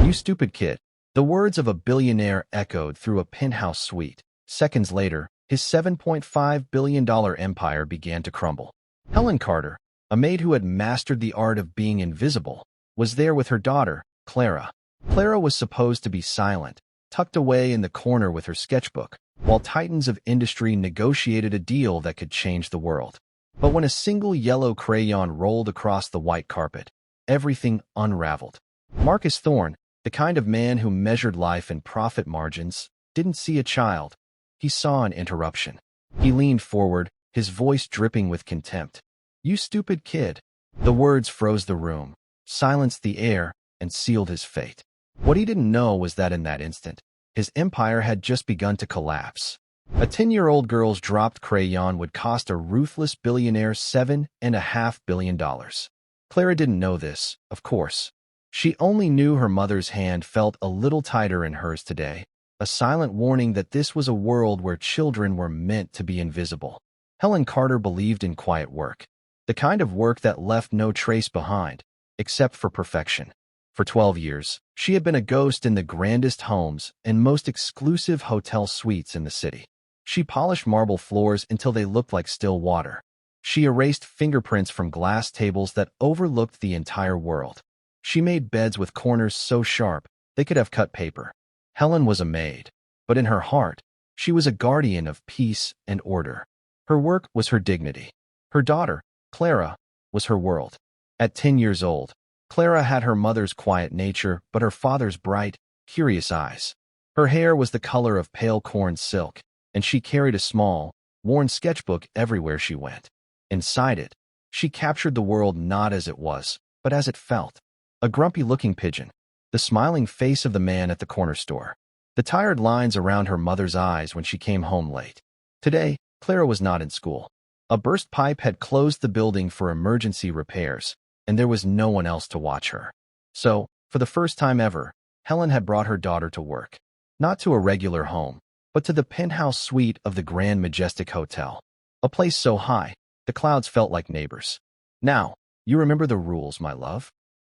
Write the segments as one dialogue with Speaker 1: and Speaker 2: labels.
Speaker 1: You stupid kid. The words of a billionaire echoed through a penthouse suite. Seconds later, his $7.5 billion empire began to crumble. Helen Carter, a maid who had mastered the art of being invisible, was there with her daughter, Clara. Clara was supposed to be silent, tucked away in the corner with her sketchbook, while titans of industry negotiated a deal that could change the world. But when a single yellow crayon rolled across the white carpet, everything unraveled. Marcus Thorne, the kind of man who measured life in profit margins, didn't see a child. He saw an interruption. He leaned forward, his voice dripping with contempt. "You stupid kid." The words froze the room, silenced the air, and sealed his fate. What he didn't know was that in that instant, his empire had just begun to collapse. A 10-year-old girl's dropped crayon would cost a ruthless billionaire $7.5 billion. Clara didn't know this, of course. She only knew her mother's hand felt a little tighter in hers today, a silent warning that this was a world where children were meant to be invisible. Helen Carter believed in quiet work, the kind of work that left no trace behind, except for perfection. For 12 years, she had been a ghost in the grandest homes and most exclusive hotel suites in the city. She polished marble floors until they looked like still water. She erased fingerprints from glass tables that overlooked the entire world. She made beds with corners so sharp they could have cut paper. Helen was a maid, but in her heart, she was a guardian of peace and order. Her work was her dignity. Her daughter, Clara, was her world. At 10 years old, Clara had her mother's quiet nature but her father's bright, curious eyes. Her hair was the color of pale corn silk, and she carried a small, worn sketchbook everywhere she went. Inside it, she captured the world not as it was, but as it felt. A grumpy-looking pigeon, the smiling face of the man at the corner store, the tired lines around her mother's eyes when she came home late. Today, Clara was not in school. A burst pipe had closed the building for emergency repairs, and there was no one else to watch her. So, for the first time ever, Helen had brought her daughter to work. Not to a regular home, but to the penthouse suite of the Grand Majestic Hotel. A place so high, the clouds felt like neighbors. "Now, you remember the rules, my love?"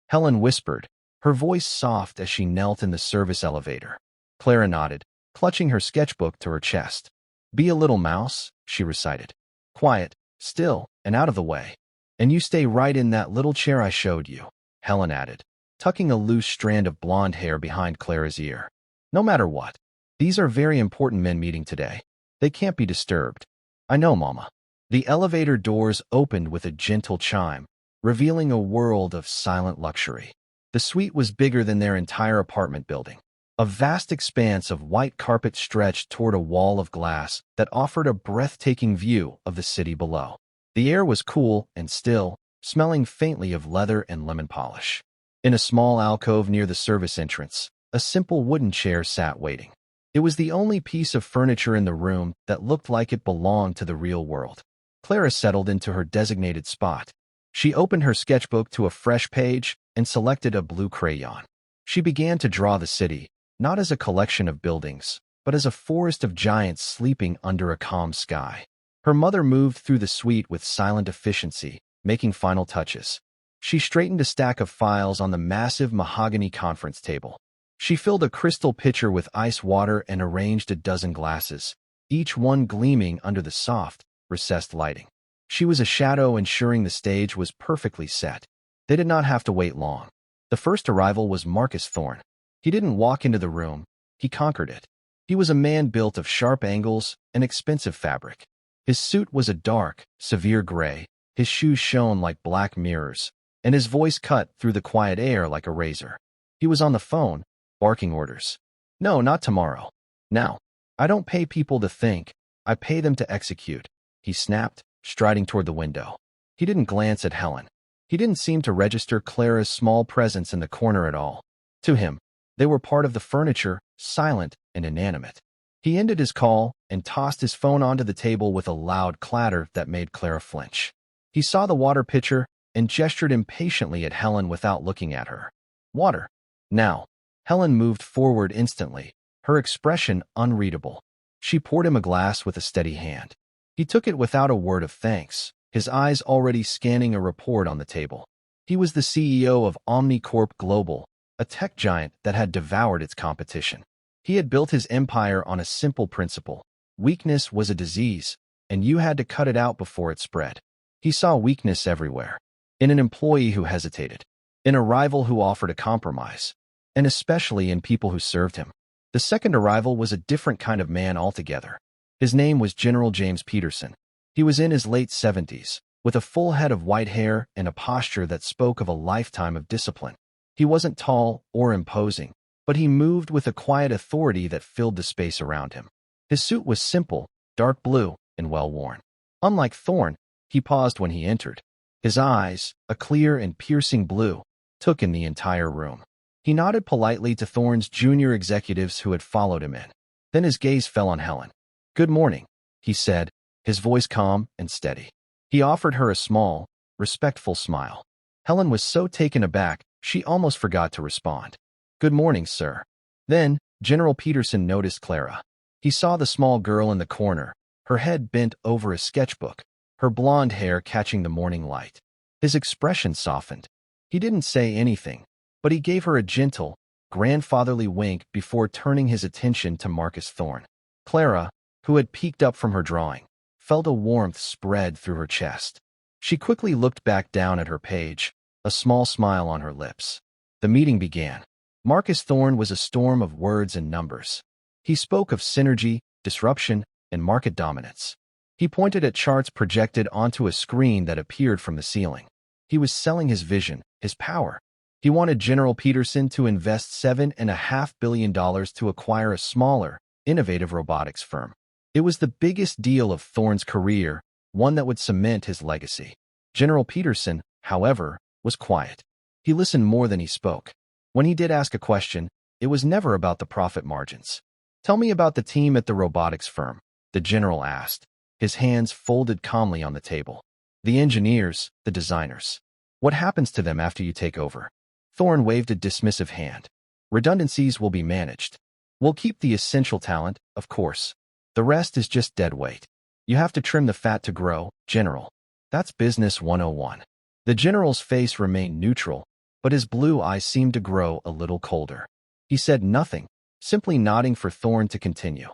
Speaker 1: Helen whispered, her voice soft as she knelt in the service elevator. Clara nodded, clutching her sketchbook to her chest. "Be a little mouse," she recited. "Quiet, still, and out of the way. And you stay right in that little chair I showed you," Helen added, tucking a loose strand of blonde hair behind Clara's ear. "No matter what. These are very important men meeting today. They can't be disturbed." "I know, Mama." The elevator doors opened with a gentle chime, revealing a world of silent luxury. The suite was bigger than their entire apartment building. A vast expanse of white carpet stretched toward a wall of glass that offered a breathtaking view of the city below. The air was cool and still, smelling faintly of leather and lemon polish. In a small alcove near the service entrance, a simple wooden chair sat waiting. It was the only piece of furniture in the room that looked like it belonged to the real world. Clara settled into her designated spot. She opened her sketchbook to a fresh page and selected a blue crayon. She began to draw the city, not as a collection of buildings, but as a forest of giants sleeping under a calm sky. Her mother moved through the suite with silent efficiency, making final touches. She straightened a stack of files on the massive mahogany conference table. She filled a crystal pitcher with ice water and arranged a dozen glasses, each one gleaming under the soft, recessed lighting. She was a shadow, ensuring the stage was perfectly set. They did not have to wait long. The first arrival was Marcus Thorne. He didn't walk into the room, he conquered it. He was a man built of sharp angles and expensive fabric. His suit was a dark, severe gray, his shoes shone like black mirrors, and his voice cut through the quiet air like a razor. He was on the phone, barking orders. "No, not tomorrow. Now. I don't pay people to think, I pay them to execute," he snapped, striding toward the window. He didn't glance at Helen. He didn't seem to register Clara's small presence in the corner at all. To him, they were part of the furniture, silent and inanimate. He ended his call and tossed his phone onto the table with a loud clatter that made Clara flinch. He saw the water pitcher and gestured impatiently at Helen without looking at her. "Water. Now." Helen moved forward instantly, her expression unreadable. She poured him a glass with a steady hand. He took it without a word of thanks, his eyes already scanning a report on the table. He was the CEO of Omnicorp Global, a tech giant that had devoured its competition. He had built his empire on a simple principle. Weakness was a disease, and you had to cut it out before it spread. He saw weakness everywhere. In an employee who hesitated, in a rival who offered a compromise, and especially in people who served him. The second arrival was a different kind of man altogether. His name was General James Peterson. He was in his late 70s, with a full head of white hair and a posture that spoke of a lifetime of discipline. He wasn't tall or imposing, but he moved with a quiet authority that filled the space around him. His suit was simple, dark blue, and well-worn. Unlike Thorne, he paused when he entered. His eyes, a clear and piercing blue, took in the entire room. He nodded politely to Thorne's junior executives who had followed him in. Then his gaze fell on Helen. "Good morning," he said, his voice calm and steady. He offered her a small, respectful smile. Helen was so taken aback, she almost forgot to respond. "Good morning, sir." Then, General Peterson noticed Clara. He saw the small girl in the corner, her head bent over a sketchbook, her blonde hair catching the morning light. His expression softened. He didn't say anything, but he gave her a gentle, grandfatherly wink before turning his attention to Marcus Thorne. Clara, who had peeked up from her drawing, felt a warmth spread through her chest. She quickly looked back down at her page, a small smile on her lips. The meeting began. Marcus Thorne was a storm of words and numbers. He spoke of synergy, disruption, and market dominance. He pointed at charts projected onto a screen that appeared from the ceiling. He was selling his vision, his power. He wanted General Peterson to invest $7.5 billion to acquire a smaller, innovative robotics firm. It was the biggest deal of Thorne's career, one that would cement his legacy. General Peterson, however, was quiet. He listened more than he spoke. When he did ask a question, it was never about the profit margins. "Tell me about the team at the robotics firm," the general asked, his hands folded calmly on the table. "The engineers, the designers. What happens to them after you take over?" Thorne waved a dismissive hand. "Redundancies will be managed. We'll keep the essential talent, of course. The rest is just dead weight. You have to trim the fat to grow, General. That's business 101. The general's face remained neutral, but his blue eyes seemed to grow a little colder. He said nothing, simply nodding for Thorne to continue.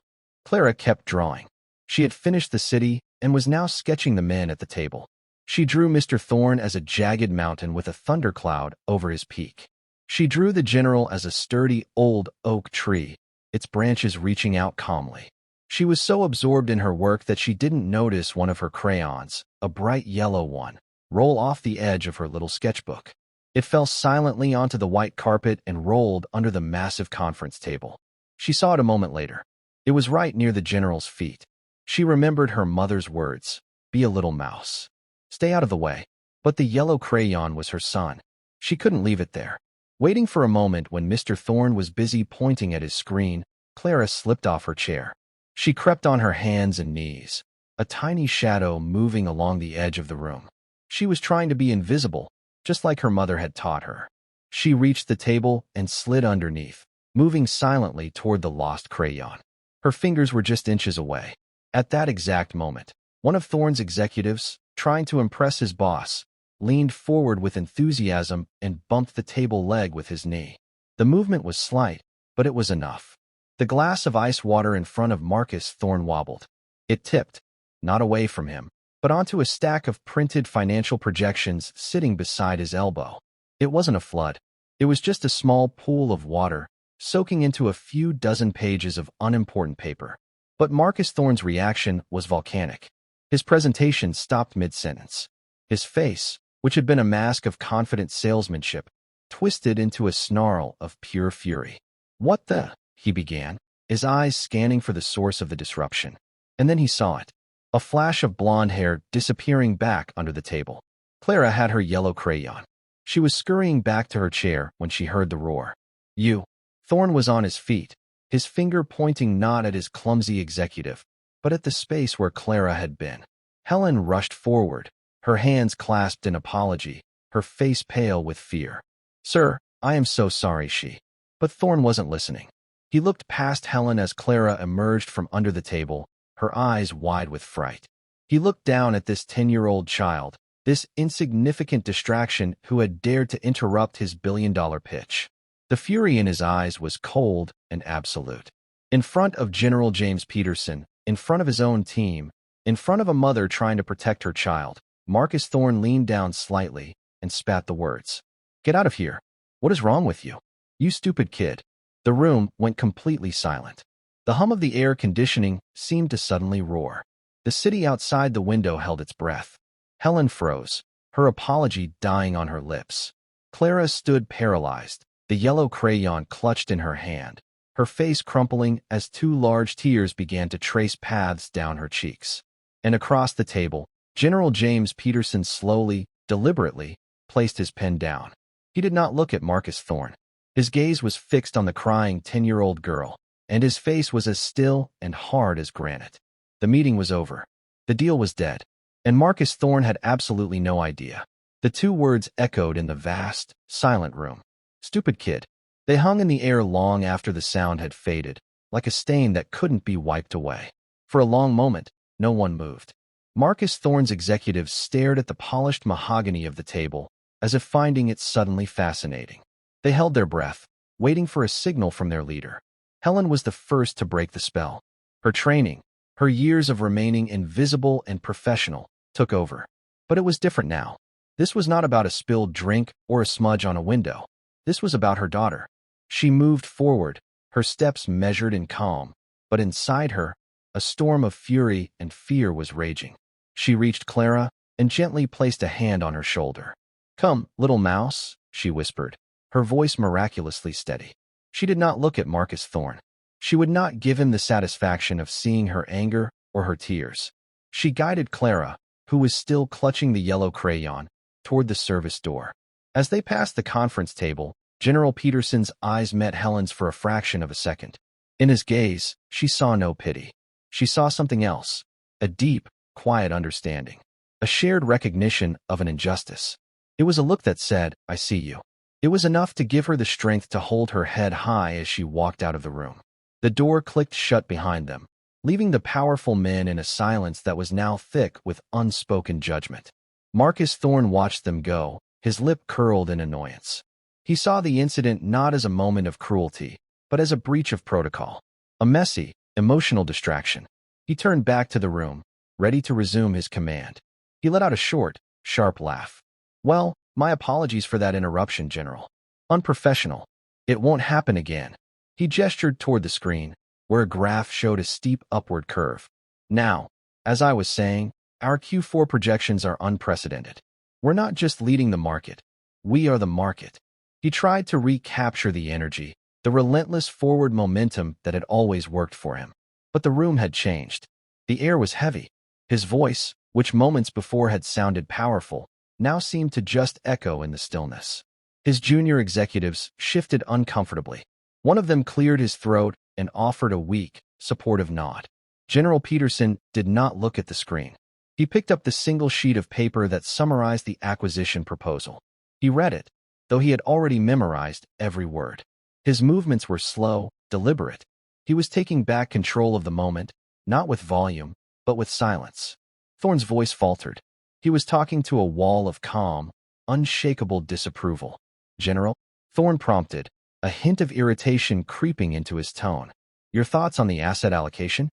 Speaker 1: Clara kept drawing. She had finished the city and was now sketching the men at the table. She drew Mr. Thorne as a jagged mountain with a thundercloud over his peak. She drew the general as a sturdy old oak tree, its branches reaching out calmly. She was so absorbed in her work that she didn't notice one of her crayons, a bright yellow one, roll off the edge of her little sketchbook. It fell silently onto the white carpet and rolled under the massive conference table. She saw it a moment later. It was right near the general's feet. She remembered her mother's words, "Be a little mouse. Stay out of the way." But the yellow crayon was her son. She couldn't leave it there. Waiting for a moment when Mr. Thorne was busy pointing at his screen, Clara slipped off her chair. She crept on her hands and knees, a tiny shadow moving along the edge of the room. She was trying to be invisible, just like her mother had taught her. She reached the table and slid underneath, moving silently toward the lost crayon. Her fingers were just inches away. At that exact moment, one of Thorne's executives, trying to impress his boss, leaned forward with enthusiasm and bumped the table leg with his knee. The movement was slight, but it was enough. The glass of ice water in front of Marcus Thorne wobbled. It tipped, not away from him, but onto a stack of printed financial projections sitting beside his elbow. It wasn't a flood. It was just a small pool of water, soaking into a few dozen pages of unimportant paper. But Marcus Thorne's reaction was volcanic. His presentation stopped mid-sentence. His face, which had been a mask of confident salesmanship, twisted into a snarl of pure fury. "What the?" he began, his eyes scanning for the source of the disruption. And then he saw it. A flash of blonde hair disappearing back under the table. Clara had her yellow crayon. She was scurrying back to her chair when she heard the roar. "You." Thorne was on his feet, his finger pointing not at his clumsy executive, but at the space where Clara had been. Helen rushed forward, her hands clasped in apology, her face pale with fear. "Sir, I am so sorry," she. But Thorne wasn't listening. He looked past Helen as Clara emerged from under the table, her eyes wide with fright. He looked down at this 10-year-old child, this insignificant distraction who had dared to interrupt his billion-dollar pitch. The fury in his eyes was cold and absolute. In front of General James Peterson, in front of his own team, in front of a mother trying to protect her child, Marcus Thorne leaned down slightly and spat the words. "Get out of here. What is wrong with you? You stupid kid." The room went completely silent. The hum of the air conditioning seemed to suddenly roar. The city outside the window held its breath. Helen froze, her apology dying on her lips. Clara stood paralyzed, the yellow crayon clutched in her hand, her face crumpling as two large tears began to trace paths down her cheeks. And across the table, General James Peterson slowly, deliberately, placed his pen down. He did not look at Marcus Thorne. His gaze was fixed on the crying 10-year-old girl, and his face was as still and hard as granite. The meeting was over. The deal was dead. And Marcus Thorne had absolutely no idea. The two words echoed in the vast, silent room. "Stupid kid." They hung in the air long after the sound had faded, like a stain that couldn't be wiped away. For a long moment, no one moved. Marcus Thorne's executives stared at the polished mahogany of the table, as if finding it suddenly fascinating. They held their breath, waiting for a signal from their leader. Helen was the first to break the spell. Her training, her years of remaining invisible and professional, took over. But it was different now. This was not about a spilled drink or a smudge on a window. This was about her daughter. She moved forward, her steps measured and calm, but inside her, a storm of fury and fear was raging. She reached Clara and gently placed a hand on her shoulder. "Come, little mouse," she whispered, her voice miraculously steady. She did not look at Marcus Thorne. She would not give him the satisfaction of seeing her anger or her tears. She guided Clara, who was still clutching the yellow crayon, toward the service door. As they passed the conference table, General Peterson's eyes met Helen's for a fraction of a second. In his gaze, she saw no pity. She saw something else, a deep, quiet understanding, a shared recognition of an injustice. It was a look that said, "I see you." It was enough to give her the strength to hold her head high as she walked out of the room. The door clicked shut behind them, leaving the powerful men in a silence that was now thick with unspoken judgment. Marcus Thorne watched them go, his lip curled in annoyance. He saw the incident not as a moment of cruelty, but as a breach of protocol, a messy, emotional distraction. He turned back to the room, ready to resume his command. He let out a short, sharp laugh. "Well, my apologies for that interruption, General. Unprofessional. It won't happen again." He gestured toward the screen, where a graph showed a steep upward curve. "Now, as I was saying, our Q4 projections are unprecedented. We're not just leading the market. We are the market." He tried to recapture the energy, the relentless forward momentum that had always worked for him. But the room had changed. The air was heavy. His voice, which moments before had sounded powerful, now seemed to just echo in the stillness. His junior executives shifted uncomfortably. One of them cleared his throat and offered a weak, supportive nod. General Peterson did not look at the screen. He picked up the single sheet of paper that summarized the acquisition proposal. He read it, though he had already memorized every word. His movements were slow, deliberate. He was taking back control of the moment, not with volume, but with silence. Thorne's voice faltered. He was talking to a wall of calm, unshakable disapproval. "General?" Thorne prompted, a hint of irritation creeping into his tone. "Your thoughts on the asset allocation?"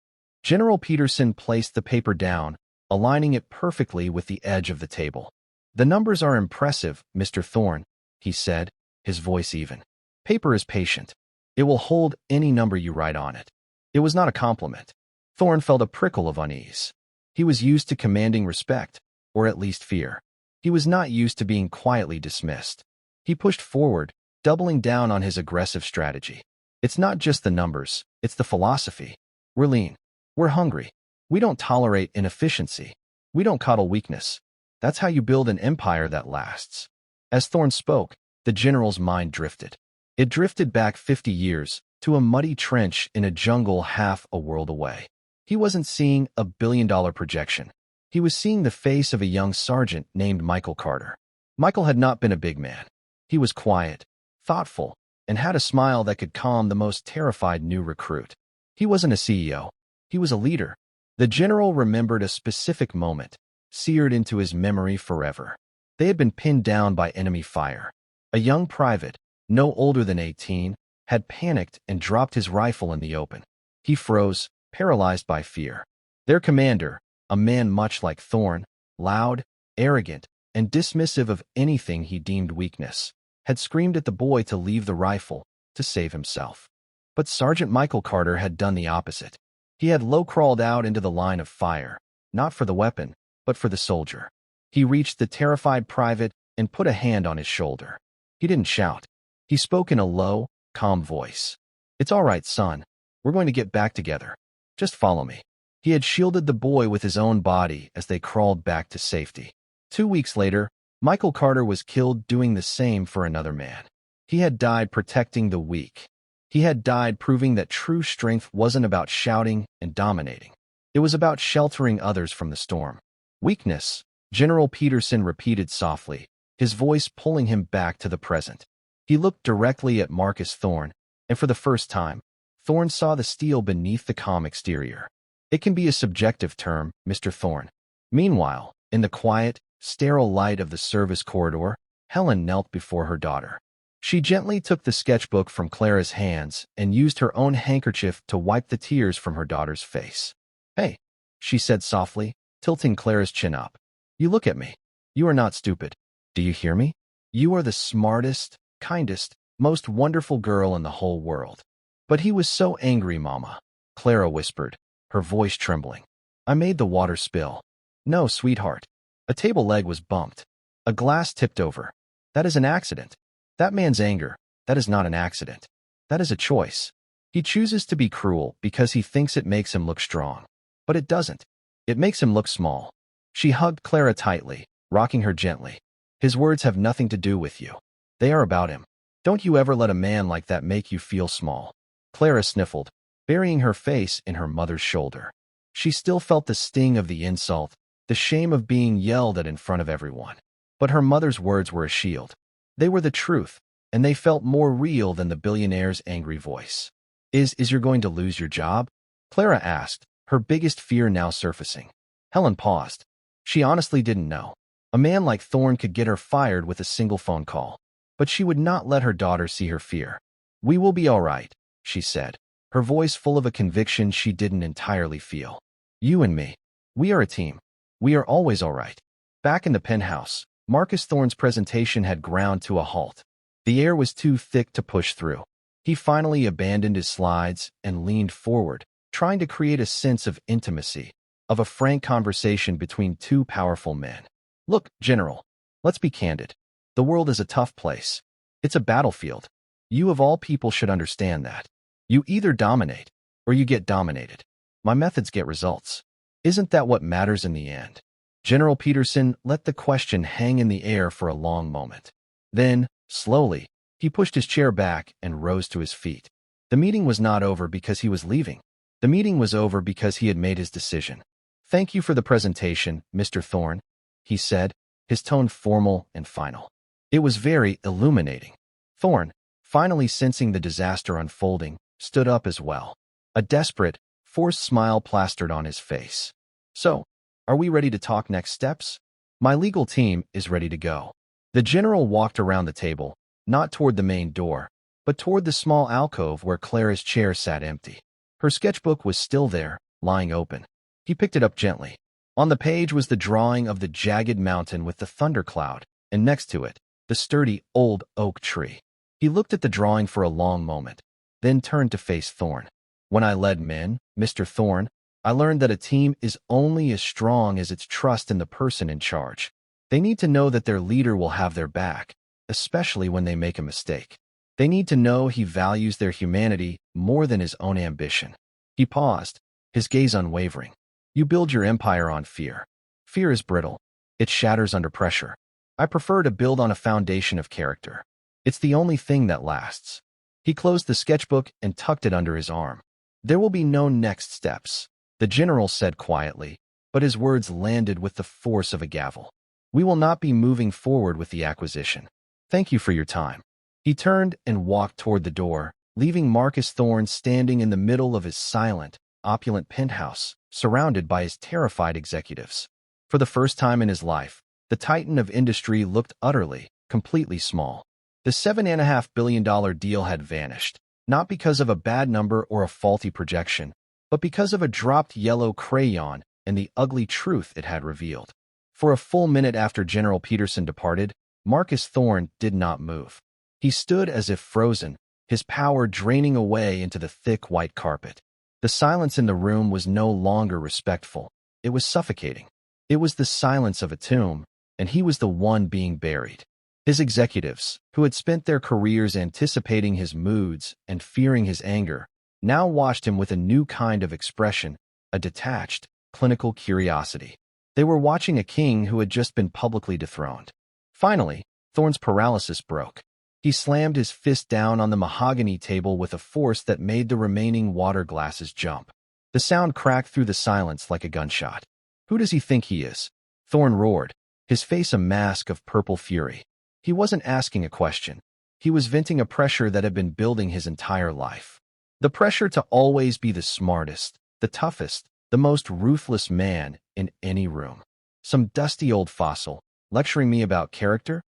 Speaker 1: General Peterson placed the paper down, aligning it perfectly with the edge of the table. "The numbers are impressive, Mr. Thorne," he said, his voice even. "Paper is patient. It will hold any number you write on it." It was not a compliment. Thorne felt a prickle of unease. He was used to commanding respect, or at least fear. He was not used to being quietly dismissed. He pushed forward, doubling down on his aggressive strategy. "It's not just the numbers, it's the philosophy. We're lean. We're hungry. We don't tolerate inefficiency. We don't coddle weakness. That's how you build an empire that lasts." As Thorne spoke, the general's mind drifted. It drifted back 50 years, to a muddy trench in a jungle half a world away. He wasn't seeing a billion-dollar projection. He was seeing the face of a young sergeant named Michael Carter. Michael had not been a big man. He was quiet, thoughtful, and had a smile that could calm the most terrified new recruit. He wasn't a CEO. He was a leader. The general remembered a specific moment, seared into his memory forever. They had been pinned down by enemy fire. A young private, no older than 18, had panicked and dropped his rifle in the open. He froze, paralyzed by fear. Their commander, a man much like Thorne, loud, arrogant, and dismissive of anything he deemed weakness, had screamed at the boy to leave the rifle, to save himself. But Sergeant Michael Carter had done the opposite. He had low-crawled out into the line of fire, not for the weapon, but for the soldier. He reached the terrified private and put a hand on his shoulder. He didn't shout. He spoke in a low, calm voice. "It's all right, son. We're going to get back together. Just follow me." He had shielded the boy with his own body as they crawled back to safety. 2 weeks later, Michael Carter was killed doing the same for another man. He had died protecting the weak. He had died proving that true strength wasn't about shouting and dominating. It was about sheltering others from the storm. "Weakness," General Peterson repeated softly, his voice pulling him back to the present. He looked directly at Marcus Thorne, and for the first time, Thorne saw the steel beneath the calm exterior. "It can be a subjective term, Mr. Thorne." Meanwhile, in the quiet, sterile light of the service corridor, Helen knelt before her daughter. She gently took the sketchbook from Clara's hands and used her own handkerchief to wipe the tears from her daughter's face. "Hey," she said softly, tilting Clara's chin up. "You look at me. You are not stupid. Do you hear me? You are the smartest, kindest, most wonderful girl in the whole world." "But he was so angry, Mama," Clara whispered, her voice trembling. "I made the water spill." "No, sweetheart. A table leg was bumped. A glass tipped over. That is an accident. That man's anger, that is not an accident. That is a choice. He chooses to be cruel because he thinks it makes him look strong. But it doesn't. It makes him look small." She hugged Clara tightly, rocking her gently. "His words have nothing to do with you. They are about him. Don't you ever let a man like that make you feel small." Clara sniffled, burying her face in her mother's shoulder. She still felt the sting of the insult, the shame of being yelled at in front of everyone. But her mother's words were a shield. They were the truth, and they felt more real than the billionaire's angry voice. Is you're going to lose your job?" Clara asked, her biggest fear now surfacing. Helen paused. She honestly didn't know. A man like Thorne could get her fired with a single phone call. But she would not let her daughter see her fear. "We will be all right," she said, her voice full of a conviction she didn't entirely feel. "You and me. We are a team. We are always all right." Back in the penthouse, Marcus Thorne's presentation had ground to a halt. The air was too thick to push through. He finally abandoned his slides and leaned forward, trying to create a sense of intimacy, of a frank conversation between two powerful men. "Look, General, let's be candid. The world is a tough place. It's a battlefield. You of all people should understand that. You either dominate, or you get dominated. My methods get results. Isn't that what matters in the end?" General Peterson let the question hang in the air for a long moment. Then, slowly, he pushed his chair back and rose to his feet. The meeting was not over because he was leaving. The meeting was over because he had made his decision. "Thank you for the presentation, Mr. Thorne," he said, his tone formal and final. It was very illuminating. Thorne, finally sensing the disaster unfolding, stood up as well. A desperate, forced smile plastered on his face. "So, are we ready to talk next steps? My legal team is ready to go." The general walked around the table, not toward the main door, but toward the small alcove where Clara's chair sat empty. Her sketchbook was still there, lying open. He picked it up gently. On the page was the drawing of the jagged mountain with the thundercloud, and next to it, the sturdy, old oak tree. He looked at the drawing for a long moment, then turned to face Thorne. "When I led men, Mr. Thorne, I learned that a team is only as strong as its trust in the person in charge. They need to know that their leader will have their back, especially when they make a mistake. They need to know he values their humanity more than his own ambition." He paused, his gaze unwavering. "You build your empire on fear. Fear is brittle. It shatters under pressure. I prefer to build on a foundation of character. It's the only thing that lasts." He closed the sketchbook and tucked it under his arm. "There will be no next steps," the general said quietly, but his words landed with the force of a gavel. "We will not be moving forward with the acquisition. Thank you for your time." He turned and walked toward the door, leaving Marcus Thorne standing in the middle of his silent, opulent penthouse, surrounded by his terrified executives. For the first time in his life, the titan of industry looked utterly, completely small. The $7.5 billion deal had vanished, not because of a bad number or a faulty projection, but because of a dropped yellow crayon and the ugly truth it had revealed. For a full minute after General Peterson departed, Marcus Thorne did not move. He stood as if frozen, his power draining away into the thick white carpet. The silence in the room was no longer respectful. It was suffocating. It was the silence of a tomb, and he was the one being buried. His executives, who had spent their careers anticipating his moods and fearing his anger, now watched him with a new kind of expression, a detached, clinical curiosity. They were watching a king who had just been publicly dethroned. Finally, Thorne's paralysis broke. He slammed his fist down on the mahogany table with a force that made the remaining water glasses jump. The sound cracked through the silence like a gunshot. "Who does he think he is?" Thorne roared, his face a mask of purple fury. He wasn't asking a question. He was venting a pressure that had been building his entire life. The pressure to always be the smartest, the toughest, the most ruthless man in any room. Some dusty old fossil, lecturing me about character?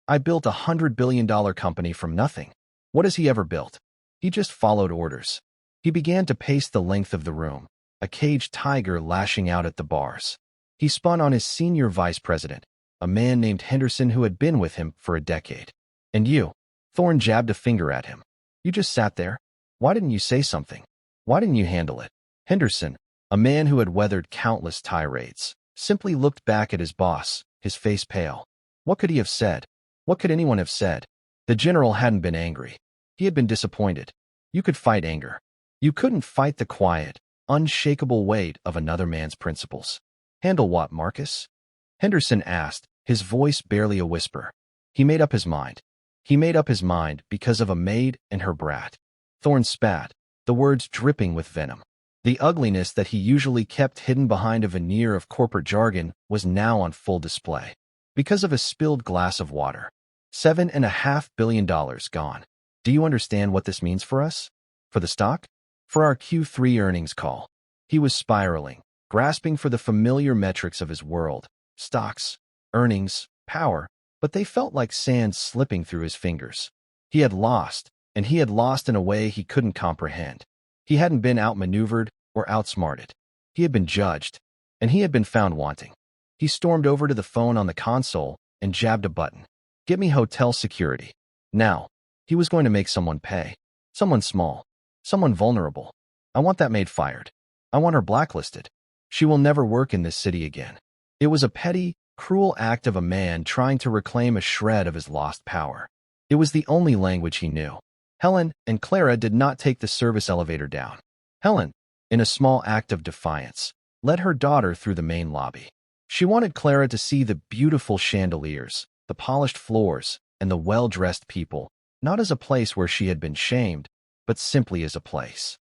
Speaker 1: I built $100 billion company from nothing. What has he ever built? He just followed orders. He began to pace the length of the room, a caged tiger lashing out at the bars. He spun on his senior vice president, a man named Henderson who had been with him for a decade. "And you?" Thorne jabbed a finger at him. "You just sat there? Why didn't you say something? Why didn't you handle it?" Henderson, a man who had weathered countless tirades, simply looked back at his boss, his face pale. What could he have said? What could anyone have said? The general hadn't been angry. He had been disappointed. You could fight anger. You couldn't fight the quiet, unshakable weight of another man's principles. "Handle what, Marcus?" Henderson asked, his voice barely a whisper. He made up his mind. He made up his mind because of a maid and her brat. Thorne spat, the words dripping with venom. The ugliness that he usually kept hidden behind a veneer of corporate jargon was now on full display. Because of a spilled glass of water. $7.5 billion gone. Do you understand what this means for us? For the stock? For our Q3 earnings call. He was spiraling, grasping for the familiar metrics of his world. Stocks, earnings, power, but they felt like sand slipping through his fingers. He had lost, and he had lost in a way he couldn't comprehend. He hadn't been outmaneuvered or outsmarted. He had been judged, and he had been found wanting. He stormed over to the phone on the console and jabbed a button. "Get me hotel security. Now." He was going to make someone pay. Someone small. Someone vulnerable. "I want that maid fired. I want her blacklisted. She will never work in this city again." It was a petty, cruel act of a man trying to reclaim a shred of his lost power. It was the only language he knew. Helen and Clara did not take the service elevator down. Helen, in a small act of defiance, led her daughter through the main lobby. She wanted Clara to see the beautiful chandeliers, the polished floors, and the well-dressed people, not as a place where she had been shamed, but simply as a place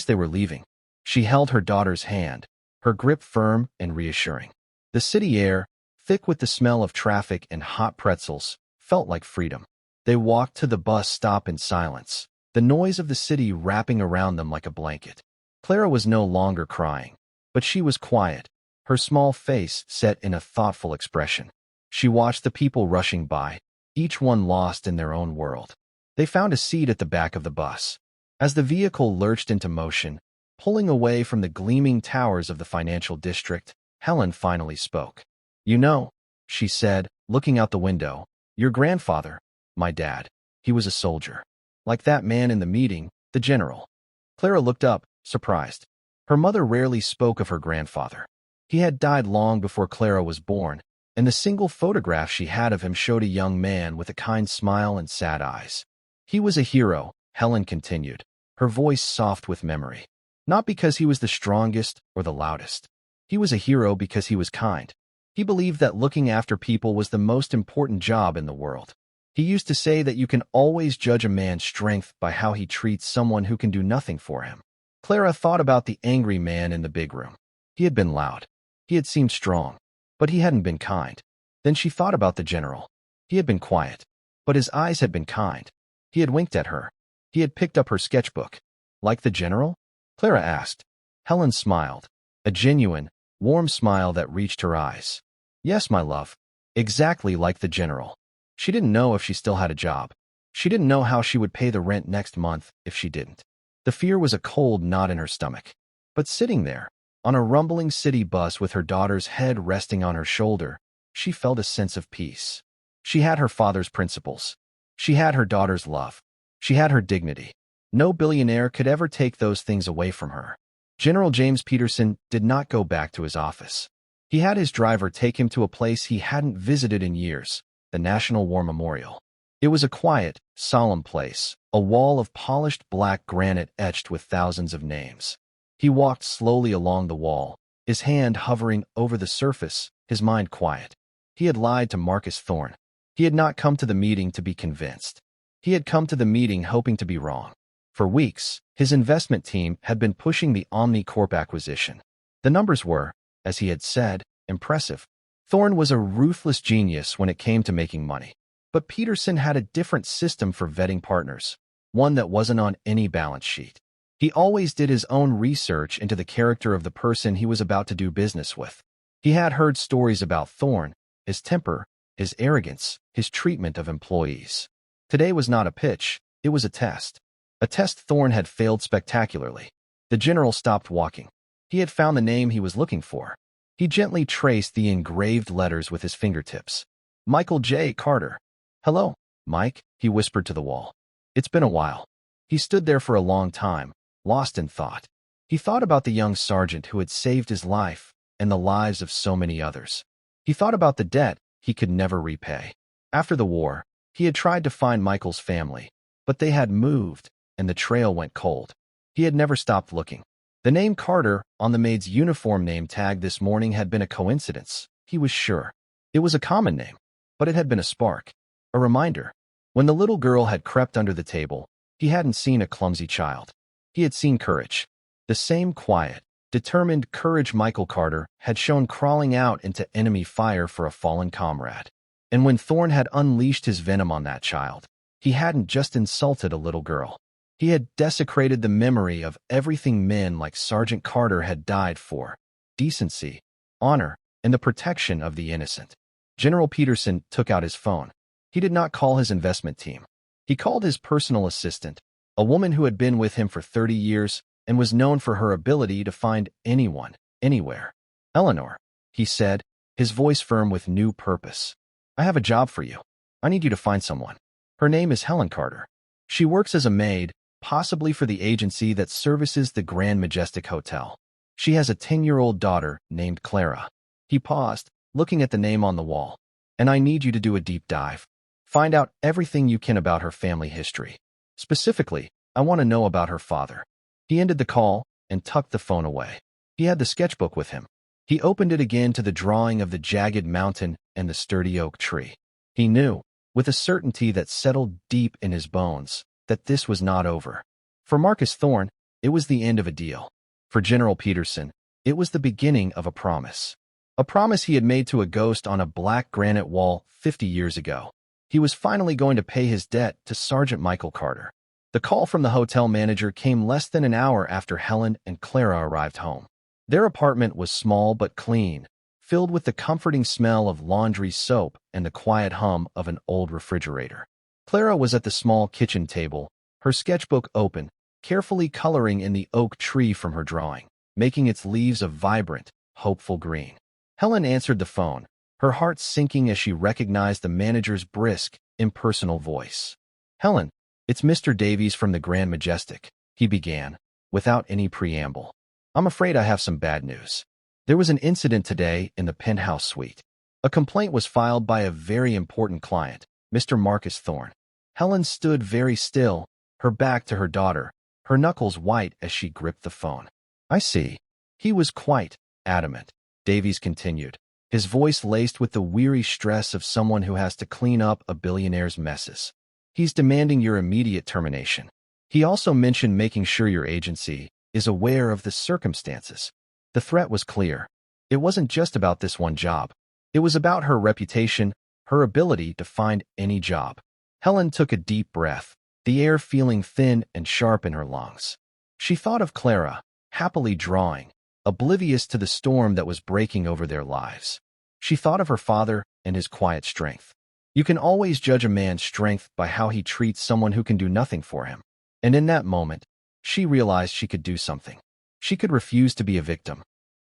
Speaker 1: they were leaving. She held her daughter's hand, her grip firm and reassuring. The city air, thick with the smell of traffic and hot pretzels, felt like freedom. They walked to the bus stop in silence, the noise of the city wrapping around them like a blanket. Clara was no longer crying, but she was quiet, her small face set in a thoughtful expression. She watched the people rushing by, each one lost in their own world. They found a seat at the back of the bus. As the vehicle lurched into motion, pulling away from the gleaming towers of the financial district, Helen finally spoke. "You know," she said, looking out the window, "your grandfather, my dad, he was a soldier. Like that man in the meeting, the general." Clara looked up, surprised. Her mother rarely spoke of her grandfather. He had died long before Clara was born, and the single photograph she had of him showed a young man with a kind smile and sad eyes. "He was a hero," Helen continued, her voice soft with memory. "Not because he was the strongest or the loudest. He was a hero because he was kind. He believed that looking after people was the most important job in the world. He used to say that you can always judge a man's strength by how he treats someone who can do nothing for him." Clara thought about the angry man in the big room. He had been loud. He had seemed strong, but he hadn't been kind. Then she thought about the general. He had been quiet, but his eyes had been kind. He had winked at her. He had picked up her sketchbook. "Like the general?" Clara asked. Helen smiled, a genuine, warm smile that reached her eyes. "Yes, my love. Exactly like the general." She didn't know if she still had a job. She didn't know how she would pay the rent next month if she didn't. The fear was a cold knot in her stomach. But sitting there, on a rumbling city bus with her daughter's head resting on her shoulder, she felt a sense of peace. She had her father's principles. She had her daughter's love. She had her dignity. No billionaire could ever take those things away from her. General James Peterson did not go back to his office. He had his driver take him to a place he hadn't visited in years, the National War Memorial. It was a quiet, solemn place, a wall of polished black granite etched with thousands of names. He walked slowly along the wall, his hand hovering over the surface, his mind quiet. He had lied to Marcus Thorne. He had not come to the meeting to be convinced. He had come to the meeting hoping to be wrong. For weeks, his investment team had been pushing the Omnicorp acquisition. The numbers were, as he had said, impressive. Thorne was a ruthless genius when it came to making money. But Peterson had a different system for vetting partners, one that wasn't on any balance sheet. He always did his own research into the character of the person he was about to do business with. He had heard stories about Thorne, his temper, his arrogance, his treatment of employees. Today was not a pitch, it was a test. A test Thorne had failed spectacularly. The general stopped walking. He had found the name he was looking for. He gently traced the engraved letters with his fingertips. Michael J. Carter. "Hello, Mike," he whispered to the wall. "It's been a while." He stood there for a long time, lost in thought. He thought about the young sergeant who had saved his life and the lives of so many others. He thought about the debt he could never repay. After the war, he had tried to find Michael's family, but they had moved, and the trail went cold. He had never stopped looking. The name Carter on the maid's uniform name tag this morning had been a coincidence, he was sure. It was a common name, but it had been a spark, a reminder. When the little girl had crept under the table, he hadn't seen a clumsy child. He had seen courage. The same quiet, determined courage Michael Carter had shown crawling out into enemy fire for a fallen comrade. And when Thorne had unleashed his venom on that child, he hadn't just insulted a little girl. He had desecrated the memory of everything men like Sergeant Carter had died for: decency, honor, and the protection of the innocent. General Peterson took out his phone. He did not call his investment team. He called his personal assistant, a woman who had been with him for 30 years and was known for her ability to find anyone, anywhere. "Eleanor," he said, his voice firm with new purpose. "I have a job for you. I need you to find someone. Her name is Helen Carter. She works as a maid, possibly for the agency that services the Grand Majestic Hotel. She has a 10-year-old daughter named Clara." He paused, looking at the name on the wall. "And I need you to do a deep dive. Find out everything you can about her family history. Specifically, I want to know about her father." He ended the call and tucked the phone away. He had the sketchbook with him. He opened it again to the drawing of the jagged mountain and the sturdy oak tree. He knew, with a certainty that settled deep in his bones, that this was not over. For Marcus Thorne, it was the end of a deal. For General Peterson, it was the beginning of a promise. A promise he had made to a ghost on a black granite wall 50 years ago. He was finally going to pay his debt to Sergeant Michael Carter. The call from the hotel manager came less than an hour after Helen and Clara arrived home. Their apartment was small but clean, filled with the comforting smell of laundry soap and the quiet hum of an old refrigerator. Clara was at the small kitchen table, her sketchbook open, carefully coloring in the oak tree from her drawing, making its leaves a vibrant, hopeful green. Helen answered the phone, her heart sinking as she recognized the manager's brisk, impersonal voice. "Helen, it's Mr. Davies from the Grand Majestic," he began, without any preamble. "I'm afraid I have some bad news. There was an incident today in the penthouse suite. A complaint was filed by a very important client, Mr. Marcus Thorne." Helen stood very still, her back to her daughter, her knuckles white as she gripped the phone. "I see." He was quite adamant. Davies continued, his voice laced with the weary stress of someone who has to clean up a billionaire's messes. "He's demanding your immediate termination. He also mentioned making sure your agency is aware of the circumstances." The threat was clear. It wasn't just about this one job. It was about her reputation, her ability to find any job. Helen took a deep breath, the air feeling thin and sharp in her lungs. She thought of Clara, happily drawing, oblivious to the storm that was breaking over their lives. She thought of her father and his quiet strength. You can always judge a man's strength by how he treats someone who can do nothing for him. And in that moment, she realized she could do something. She could refuse to be a victim.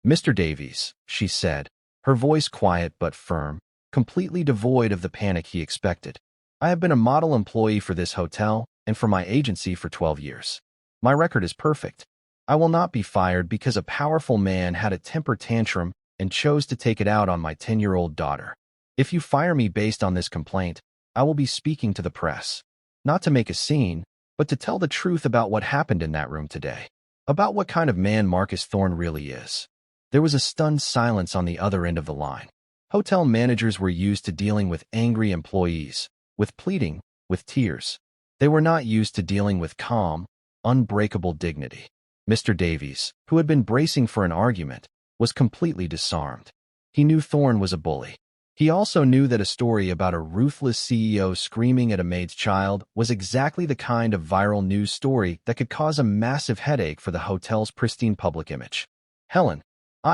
Speaker 1: "Mr. Davies," she said, her voice quiet but firm, completely devoid of the panic he expected. "I have been a model employee for this hotel and for my agency for 12 years. My record is perfect. I will not be fired because a powerful man had a temper tantrum and chose to take it out on my 10-year-old daughter. If you fire me based on this complaint, I will be speaking to the press. Not to make a scene, but to tell the truth about what happened in that room today. About what kind of man Marcus Thorne really is." There was a stunned silence on the other end of the line. Hotel managers were used to dealing with angry employees, with pleading, with tears. They were not used to dealing with calm, unbreakable dignity. Mr. Davies, who had been bracing for an argument, was completely disarmed. He knew Thorne was a bully. He also knew that a story about a ruthless CEO screaming at a maid's child was exactly the kind of viral news story that could cause a massive headache for the hotel's pristine public image. "Helen,"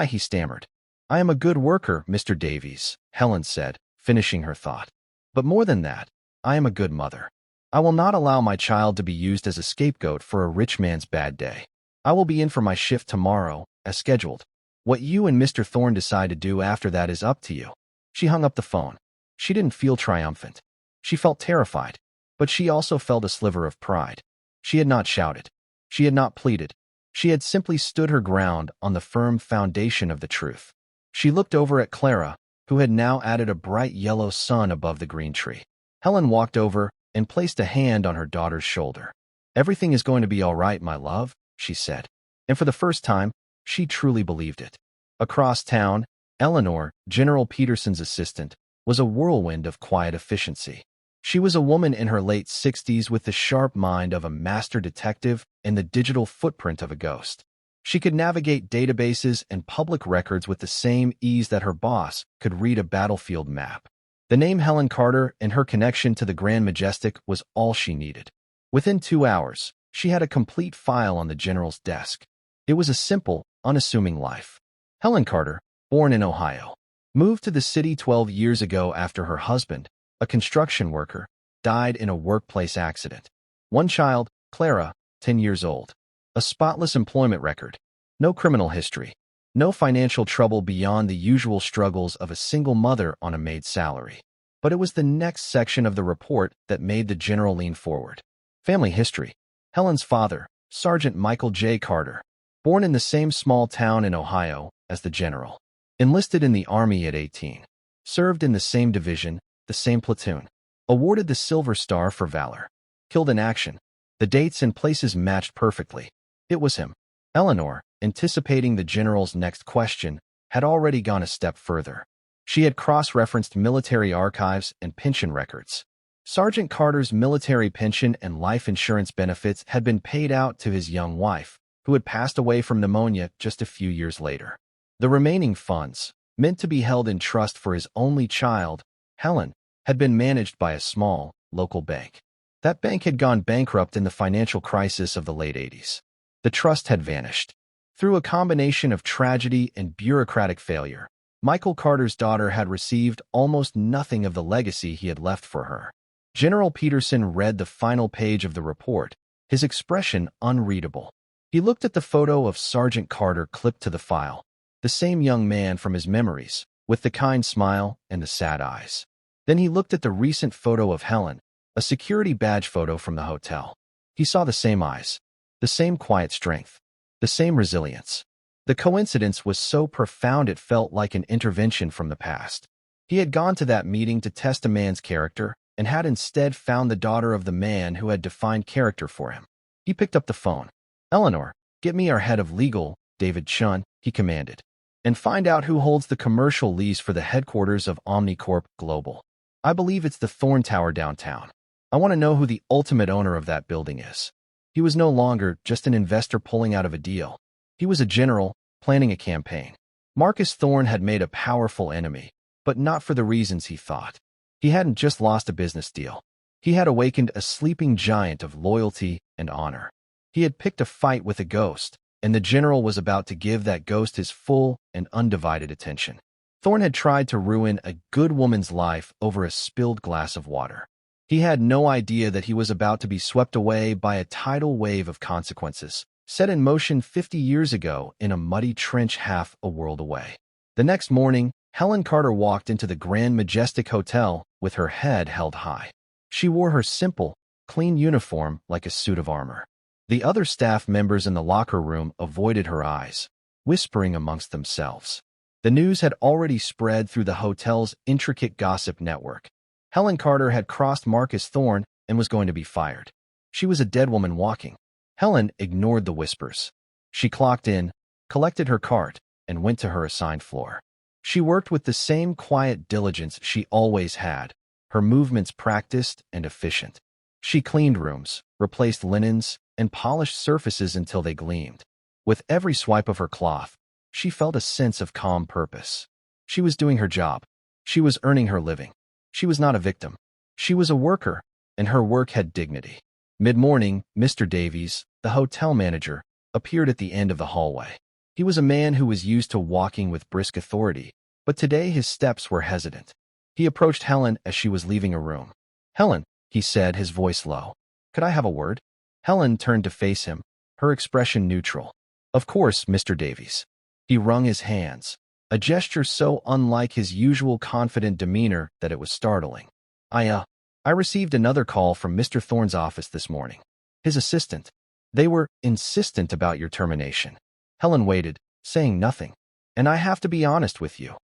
Speaker 1: he stammered. "I am a good worker, Mr. Davies," Helen said, finishing her thought. "But more than that, I am a good mother. I will not allow my child to be used as a scapegoat for a rich man's bad day. I will be in for my shift tomorrow, as scheduled. What you and Mr. Thorne decide to do after that is up to you." She hung up the phone. She didn't feel triumphant. She felt terrified, but she also felt a sliver of pride. She had not shouted. She had not pleaded. She had simply stood her ground on the firm foundation of the truth. She looked over at Clara, who had now added a bright yellow sun above the green tree. Helen walked over and placed a hand on her daughter's shoulder. "Everything is going to be all right, my love," she said. And for the first time, she truly believed it. Across town, Eleanor, General Peterson's assistant, was a whirlwind of quiet efficiency. She was a woman in her late 60s with the sharp mind of a master detective and the digital footprint of a ghost. She could navigate databases and public records with the same ease that her boss could read a battlefield map. The name Helen Carter and her connection to the Grand Majestic was all she needed. Within 2 hours, she had a complete file on the general's desk. It was a simple, unassuming life. Helen Carter, born in Ohio, moved to the city 12 years ago after her husband, a construction worker, died in a workplace accident. One child, Clara, 10 years old. A spotless employment record. No criminal history. No financial trouble beyond the usual struggles of a single mother on a maid's salary. But it was the next section of the report that made the general lean forward. Family history. Helen's father, Sergeant Michael J. Carter, born in the same small town in Ohio as the general. Enlisted in the Army at 18. Served in the same division, the same platoon. Awarded the Silver Star for valor. Killed in action. The dates and places matched perfectly. It was him. Eleanor, anticipating the general's next question, had already gone a step further. She had cross-referenced military archives and pension records. Sergeant Carter's military pension and life insurance benefits had been paid out to his young wife, who had passed away from pneumonia just a few years later. The remaining funds, meant to be held in trust for his only child, Helen, had been managed by a small, local bank. That bank had gone bankrupt in the financial crisis of the late 80s. The trust had vanished. Through a combination of tragedy and bureaucratic failure, Michael Carter's daughter had received almost nothing of the legacy he had left for her. General Peterson read the final page of the report, his expression unreadable. He looked at the photo of Sergeant Carter clipped to the file, the same young man from his memories, with the kind smile and the sad eyes. Then he looked at the recent photo of Helen, a security badge photo from the hotel. He saw the same eyes, the same quiet strength, the same resilience. The coincidence was so profound it felt like an intervention from the past. He had gone to that meeting to test a man's character and had instead found the daughter of the man who had defined character for him. He picked up the phone. "Eleanor, get me our head of legal, David Chun," he commanded, "and find out who holds the commercial lease for the headquarters of Omnicorp Global. I believe it's the Thorne Tower downtown. I want to know who the ultimate owner of that building is." He was no longer just an investor pulling out of a deal. He was a general, planning a campaign. Marcus Thorne had made a powerful enemy, but not for the reasons he thought. He hadn't just lost a business deal. He had awakened a sleeping giant of loyalty and honor. He had picked a fight with a ghost, and the general was about to give that ghost his full and undivided attention. Thorne had tried to ruin a good woman's life over a spilled glass of water. He had no idea that he was about to be swept away by a tidal wave of consequences, set in motion 50 years ago in a muddy trench half a world away. The next morning, Helen Carter walked into the Grand Majestic Hotel with her head held high. She wore her simple, clean uniform like a suit of armor. The other staff members in the locker room avoided her eyes, whispering amongst themselves. The news had already spread through the hotel's intricate gossip network. Helen Carter had crossed Marcus Thorne and was going to be fired. She was a dead woman walking. Helen ignored the whispers. She clocked in, collected her cart, and went to her assigned floor. She worked with the same quiet diligence she always had, her movements practiced and efficient. She cleaned rooms, replaced linens, and polished surfaces until they gleamed. With every swipe of her cloth, she felt a sense of calm purpose. She was doing her job. She was earning her living. She was not a victim. She was a worker, and her work had dignity. Mid-morning, Mr. Davies, the hotel manager, appeared at the end of the hallway. He was a man who was used to walking with brisk authority, but today his steps were hesitant. He approached Helen as she was leaving a room. "Helen," he said, his voice low. "Could I have a word?" Helen turned to face him, her expression neutral. "Of course, Mr. Davies." He wrung his hands, a gesture so unlike his usual confident demeanor that it was startling. I received another call from Mr. Thorne's office this morning. His assistant. They were insistent about your termination." Helen waited, saying nothing. "And I have to be honest with you,"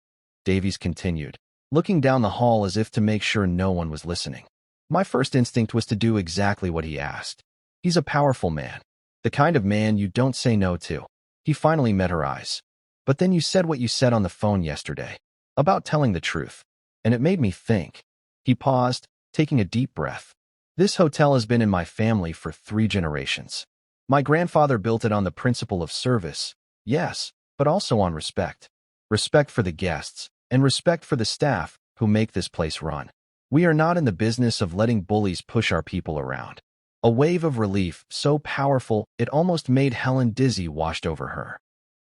Speaker 1: Davies continued, looking down the hall as if to make sure no one was listening. "My first instinct was to do exactly what he asked. He's a powerful man, the kind of man you don't say no to." He finally met her eyes. "But then you said what you said on the phone yesterday, about telling the truth, and it made me think." He paused, taking a deep breath. "This hotel has been in my family for 3 generations. My grandfather built it on the principle of service, yes, but also on respect. Respect for the guests, and respect for the staff who make this place run. We are not in the business of letting bullies push our people around." A wave of relief so powerful it almost made Helen dizzy washed over her.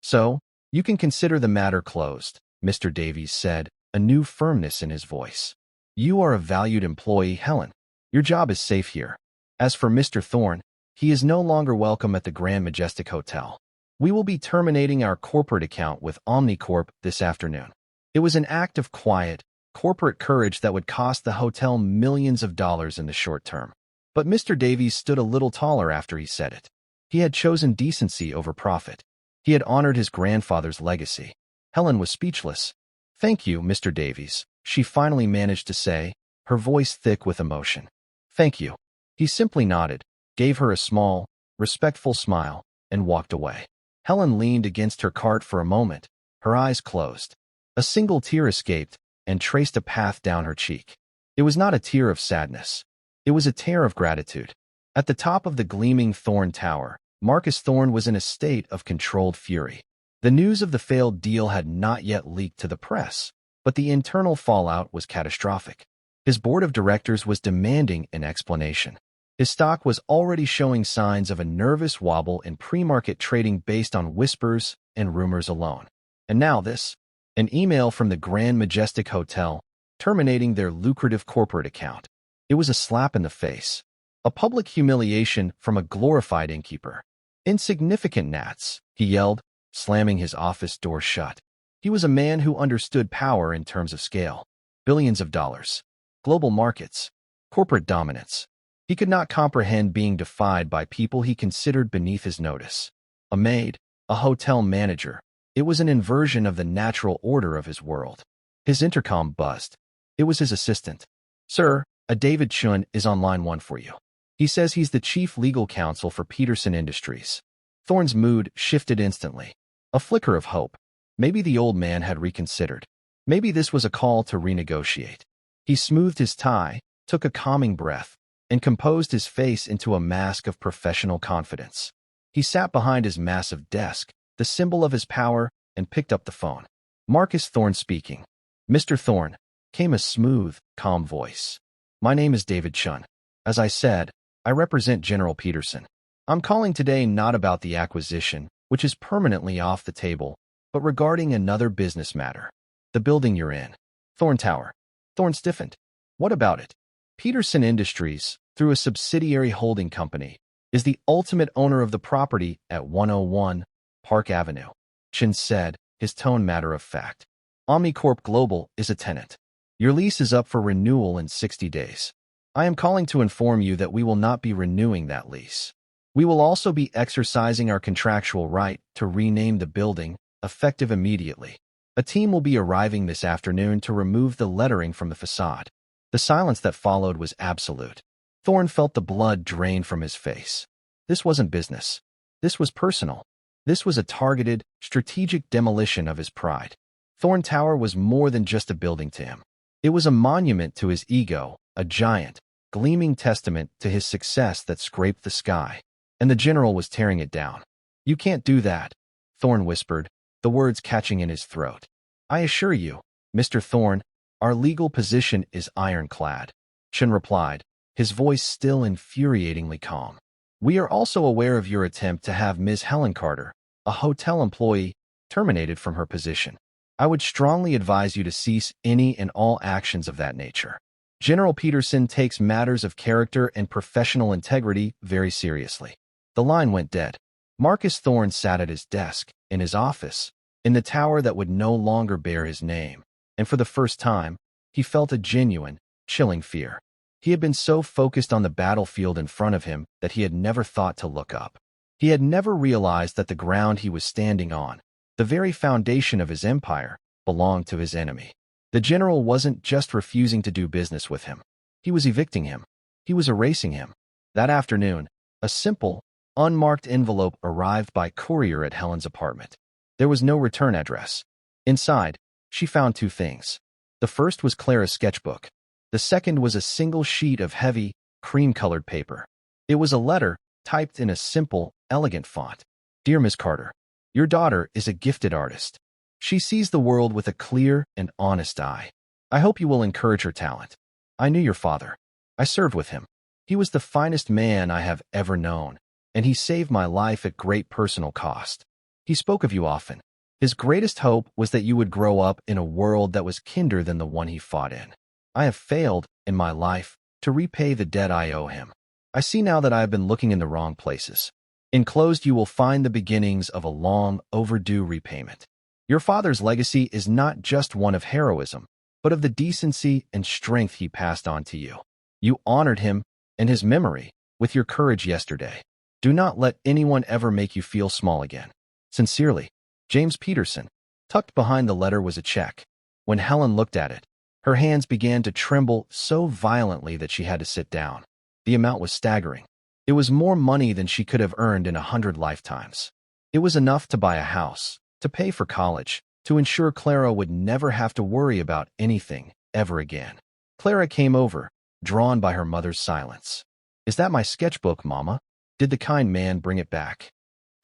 Speaker 1: "So, you can consider the matter closed," Mr. Davies said, a new firmness in his voice. "You are a valued employee, Helen. Your job is safe here. As for Mr. Thorne, he is no longer welcome at the Grand Majestic Hotel. We will be terminating our corporate account with Omnicorp this afternoon." It was an act of quiet, corporate courage that would cost the hotel millions of dollars in the short term. But Mr. Davies stood a little taller after he said it. He had chosen decency over profit. He had honored his grandfather's legacy. Helen was speechless. "Thank you, Mr. Davies," she finally managed to say, her voice thick with emotion. "Thank you." He simply nodded, gave her a small, respectful smile, and walked away. Helen leaned against her cart for a moment, her eyes closed. A single tear escaped and traced a path down her cheek. It was not a tear of sadness. It was a tear of gratitude. At the top of the gleaming Thorne Tower, Marcus Thorne was in a state of controlled fury. The news of the failed deal had not yet leaked to the press, but the internal fallout was catastrophic. His board of directors was demanding an explanation. His stock was already showing signs of a nervous wobble in pre-market trading based on whispers and rumors alone. And now this, an email from the Grand Majestic Hotel, terminating their lucrative corporate account. It was a slap in the face, a public humiliation from a glorified innkeeper. "Insignificant gnats," he yelled, slamming his office door shut. He was a man who understood power in terms of scale. Billions of dollars, global markets, corporate dominance. He could not comprehend being defied by people he considered beneath his notice. A maid, a hotel manager. It was an inversion of the natural order of his world. His intercom buzzed. It was his assistant. "Sir, a David Chun is on line 1 for you. He says he's the chief legal counsel for Peterson Industries." Thorne's mood shifted instantly. A flicker of hope. Maybe the old man had reconsidered. Maybe this was a call to renegotiate. He smoothed his tie, took a calming breath, and composed his face into a mask of professional confidence. He sat behind his massive desk, the symbol of his power, and picked up the phone. Marcus Thorne speaking. "Mr. Thorne," came a smooth, calm voice. "My name is David Chun. As I said, I represent General Peterson. I'm calling today not about the acquisition, which is permanently off the table, but regarding another business matter." The building you're in. Thorne Tower. Thorne stiffened. What about it? Peterson Industries, through a subsidiary holding company, is the ultimate owner of the property at 101 Park Avenue, Chin said, his tone matter-of-fact. Omnicorp Global is a tenant. Your lease is up for renewal in 60 days. I am calling to inform you that we will not be renewing that lease. We will also be exercising our contractual right to rename the building, effective immediately. A team will be arriving this afternoon to remove the lettering from the facade. The silence that followed was absolute. Thorne felt the blood drain from his face. This wasn't business. This was personal. This was a targeted, strategic demolition of his pride. Thorne Tower was more than just a building to him. It was a monument to his ego, a giant, gleaming testament to his success that scraped the sky. And the general was tearing it down. You can't do that, Thorne whispered, the words catching in his throat. I assure you, Mr. Thorne, our legal position is ironclad, Chin replied, his voice still infuriatingly calm. We are also aware of your attempt to have Ms. Helen Carter, a hotel employee, terminated from her position. I would strongly advise you to cease any and all actions of that nature. General Peterson takes matters of character and professional integrity very seriously. The line went dead. Marcus Thorne sat at his desk, in his office, in the tower that would no longer bear his name, and for the first time, he felt a genuine, chilling fear. He had been so focused on the battlefield in front of him that he had never thought to look up. He had never realized that the ground he was standing on, the very foundation of his empire, belonged to his enemy. The general wasn't just refusing to do business with him. He was evicting him. He was erasing him. That afternoon, a simple, unmarked envelope arrived by courier at Helen's apartment. There was no return address. Inside, she found two things. The first was Clara's sketchbook. The second was a single sheet of heavy, cream-colored paper. It was a letter, typed in a simple, elegant font. Dear Miss Carter, your daughter is a gifted artist. She sees the world with a clear and honest eye. I hope you will encourage her talent. I knew your father. I served with him. He was the finest man I have ever known, and he saved my life at great personal cost. He spoke of you often. His greatest hope was that you would grow up in a world that was kinder than the one he fought in. I have failed, in my life, to repay the debt I owe him. I see now that I have been looking in the wrong places. Enclosed you will find the beginnings of a long, overdue repayment. Your father's legacy is not just one of heroism, but of the decency and strength he passed on to you. You honored him and his memory with your courage yesterday. Do not let anyone ever make you feel small again. Sincerely, James Peterson. Tucked behind the letter was a check. When Helen looked at it, her hands began to tremble so violently that she had to sit down. The amount was staggering. It was more money than she could have earned in 100 lifetimes. It was enough to buy a house, to pay for college, to ensure Clara would never have to worry about anything ever again. Clara came over, drawn by her mother's silence. Is that my sketchbook, Mama? Did the kind man bring it back?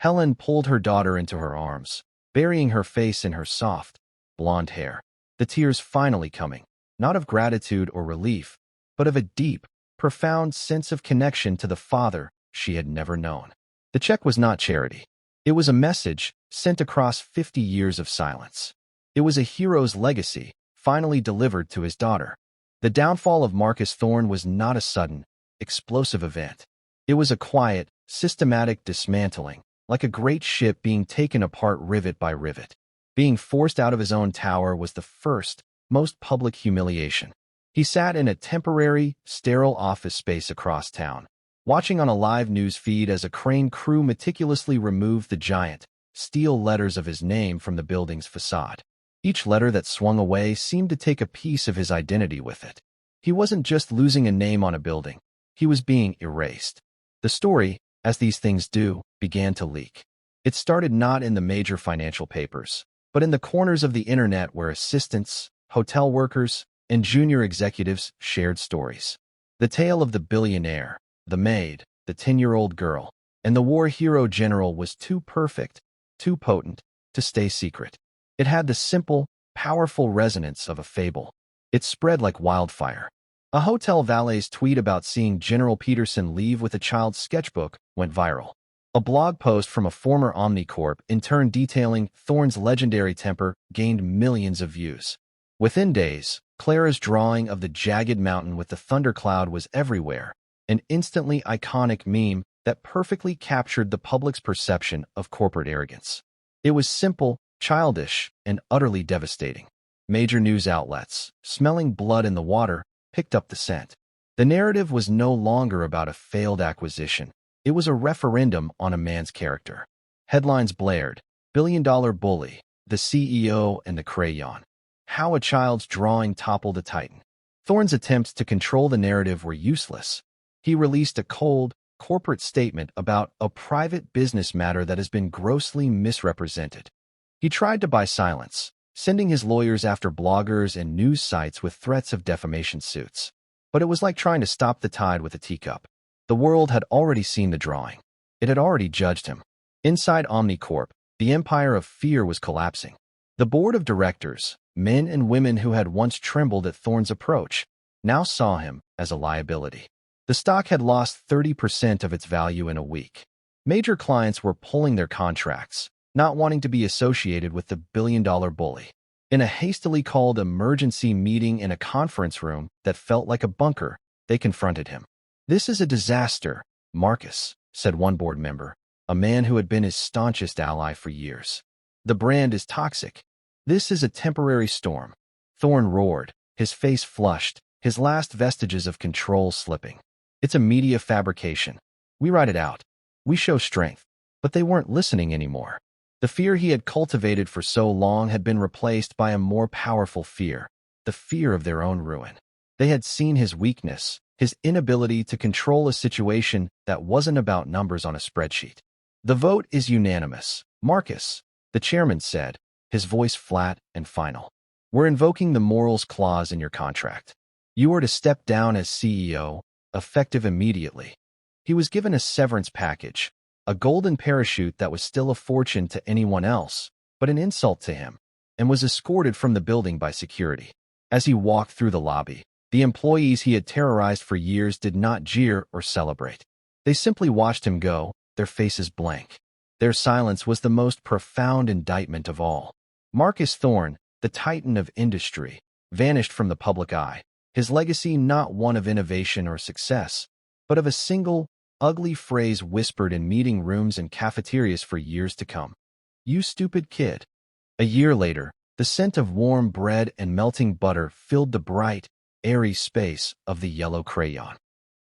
Speaker 1: Helen pulled her daughter into her arms, burying her face in her soft, blonde hair, the tears finally coming, not of gratitude or relief, but of a deep, profound sense of connection to the father she had never known. The check was not charity. It was a message sent across 50 years of silence. It was a hero's legacy, finally delivered to his daughter. The downfall of Marcus Thorne was not a sudden, explosive event. It was a quiet, systematic dismantling, like a great ship being taken apart rivet by rivet. Being forced out of his own tower was the first, most public humiliation. He sat in a temporary, sterile office space across town, watching on a live news feed as a crane crew meticulously removed the giant, steel letters of his name from the building's facade. Each letter that swung away seemed to take a piece of his identity with it. He wasn't just losing a name on a building. He was being erased. The story, as these things do, began to leak. It started not in the major financial papers, but in the corners of the internet where assistants, hotel workers, and junior executives shared stories. The tale of the billionaire, the maid, the 10-year-old girl, and the war hero general was too perfect, too potent, to stay secret. It had the simple, powerful resonance of a fable. It spread like wildfire. A hotel valet's tweet about seeing General Peterson leave with a child's sketchbook went viral. A blog post from a former Omnicorp intern detailing Thorne's legendary temper gained millions of views. Within days, Clara's drawing of the jagged mountain with the thundercloud was everywhere, an instantly iconic meme that perfectly captured the public's perception of corporate arrogance. It was simple, childish, and utterly devastating. Major news outlets, smelling blood in the water, picked up the scent. The narrative was no longer about a failed acquisition. It was a referendum on a man's character. Headlines blared, "Billion-dollar bully, the CEO and the crayon. How a child's drawing toppled a titan." Thorne's attempts to control the narrative were useless. He released a cold, corporate statement about a private business matter that has been grossly misrepresented. He tried to buy silence, sending his lawyers after bloggers and news sites with threats of defamation suits. But it was like trying to stop the tide with a teacup. The world had already seen the drawing. It had already judged him. Inside Omnicorp, the empire of fear was collapsing. The board of directors, men and women who had once trembled at Thorne's approach, now saw him as a liability. The stock had lost 30% of its value in a week. Major clients were pulling their contracts, not wanting to be associated with the billion-dollar bully. In a hastily called emergency meeting in a conference room that felt like a bunker, they confronted him. "This is a disaster, Marcus," said one board member, a man who had been his staunchest ally for years. "The brand is toxic. This is a temporary storm." Thorne roared, his face flushed, his last vestiges of control slipping. "It's a media fabrication. We write it out. We show strength." But they weren't listening anymore. The fear he had cultivated for so long had been replaced by a more powerful fear, the fear of their own ruin. They had seen his weakness, his inability to control a situation that wasn't about numbers on a spreadsheet. "The vote is unanimous, Marcus," the chairman said, his voice flat and final. "We're invoking the morals clause in your contract. You are to step down as CEO, effective immediately." He was given a severance package, a golden parachute that was still a fortune to anyone else, but an insult to him, and was escorted from the building by security. As he walked through the lobby, the employees he had terrorized for years did not jeer or celebrate. They simply watched him go, their faces blank. Their silence was the most profound indictment of all. Marcus Thorne, the titan of industry, vanished from the public eye, his legacy not one of innovation or success, but of a single, ugly phrase whispered in meeting rooms and cafeterias for years to come. "You stupid kid." A year later, the scent of warm bread and melting butter filled the bright, airy space of the yellow crayon.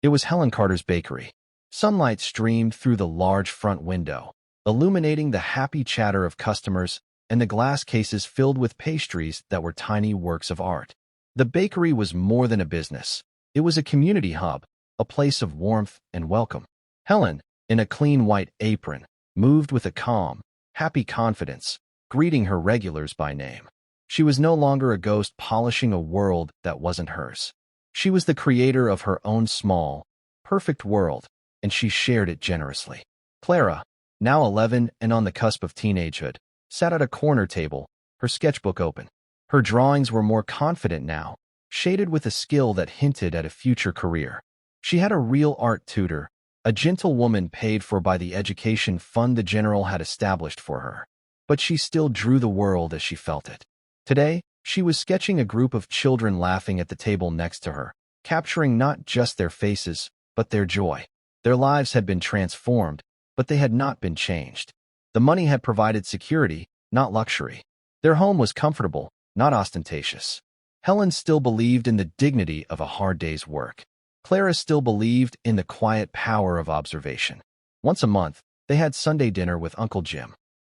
Speaker 1: It was Helen Carter's bakery. Sunlight streamed through the large front window, illuminating the happy chatter of customers and the glass cases filled with pastries that were tiny works of art. The bakery was more than a business. It was a community hub, a place of warmth and welcome. Helen, in a clean white apron, moved with a calm, happy confidence, greeting her regulars by name. She was no longer a ghost polishing a world that wasn't hers. She was the creator of her own small, perfect world, and she shared it generously. Clara, now 11 and on the cusp of teenagehood, sat at a corner table, her sketchbook open. Her drawings were more confident now, shaded with a skill that hinted at a future career. She had a real art tutor, a gentle woman paid for by the education fund the general had established for her. But she still drew the world as she felt it. Today, she was sketching a group of children laughing at the table next to her, capturing not just their faces, but their joy. Their lives had been transformed, but they had not been changed. The money had provided security, not luxury. Their home was comfortable, not ostentatious. Helen still believed in the dignity of a hard day's work. Clara still believed in the quiet power of observation. Once a month, they had Sunday dinner with Uncle Jim.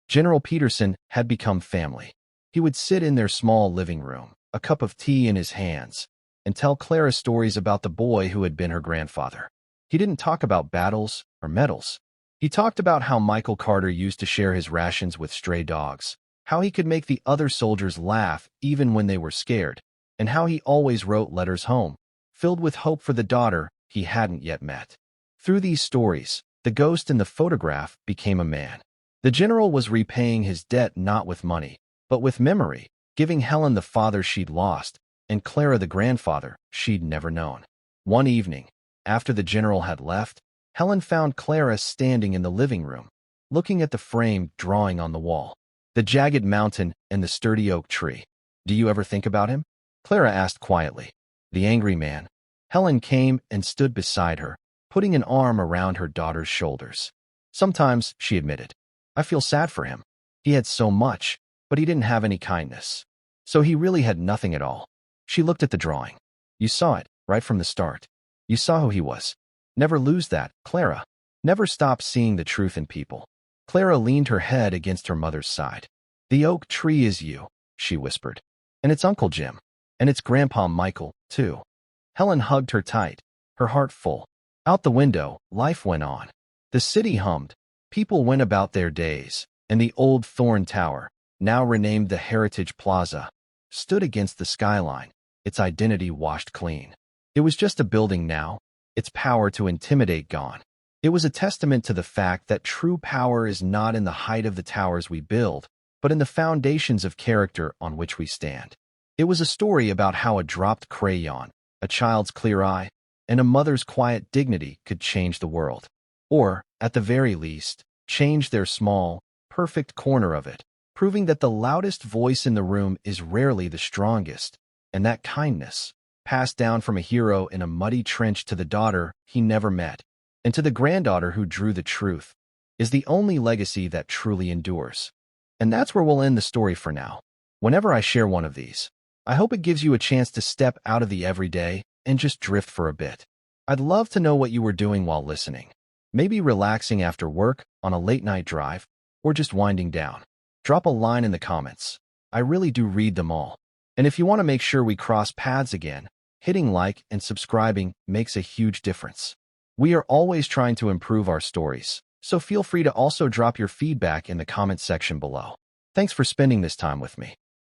Speaker 1: General Peterson had become family. He would sit in their small living room, a cup of tea in his hands, and tell Clara stories about the boy who had been her grandfather. He didn't talk about battles or medals. He talked about how Michael Carter used to share his rations with stray dogs, how he could make the other soldiers laugh even when they were scared, and how he always wrote letters home, filled with hope for the daughter he hadn't yet met. Through these stories, the ghost in the photograph became a man. The general was repaying his debt not with money, but with memory, giving Helen the father she'd lost, and Clara the grandfather she'd never known. One evening, after the general had left, Helen found Clara standing in the living room, looking at the framed drawing on the wall, the jagged mountain and the sturdy oak tree. Do you ever think about him? Clara asked quietly. The angry man. Helen came and stood beside her, putting an arm around her daughter's shoulders. Sometimes, she admitted, I feel sad for him. He had so much, but he didn't have any kindness. So he really had nothing at all. She looked at the drawing. You saw it, right from the start. You saw who he was. Never lose that, Clara. Never stop seeing the truth in people. Clara leaned her head against her mother's side. The oak tree is you, she whispered. And it's Uncle Jim. And it's Grandpa Michael, too. Helen hugged her tight, her heart full. Out the window, life went on. The city hummed. People went about their days, and the old Thorne Tower, now renamed the Heritage Plaza, stood against the skyline, its identity washed clean. It was just a building now, its power to intimidate gone. It was a testament to the fact that true power is not in the height of the towers we build, but in the foundations of character on which we stand. It was a story about how a dropped crayon, a child's clear eye, and a mother's quiet dignity could change the world. Or, at the very least, change their small, perfect corner of it, proving that the loudest voice in the room is rarely the strongest, and that kindness, passed down from a hero in a muddy trench to the daughter he never met, and to the granddaughter who drew the truth, is the only legacy that truly endures. And that's where we'll end the story for now. Whenever I share one of these, I hope it gives you a chance to step out of the everyday and just drift for a bit. I'd love to know what you were doing while listening. Maybe relaxing after work, on a late-night drive, or just winding down. Drop a line in the comments. I really do read them all. And if you want to make sure we cross paths again, hitting like and subscribing makes a huge difference. We are always trying to improve our stories, so feel free to also drop your feedback in the comment section below. Thanks for spending this time with me.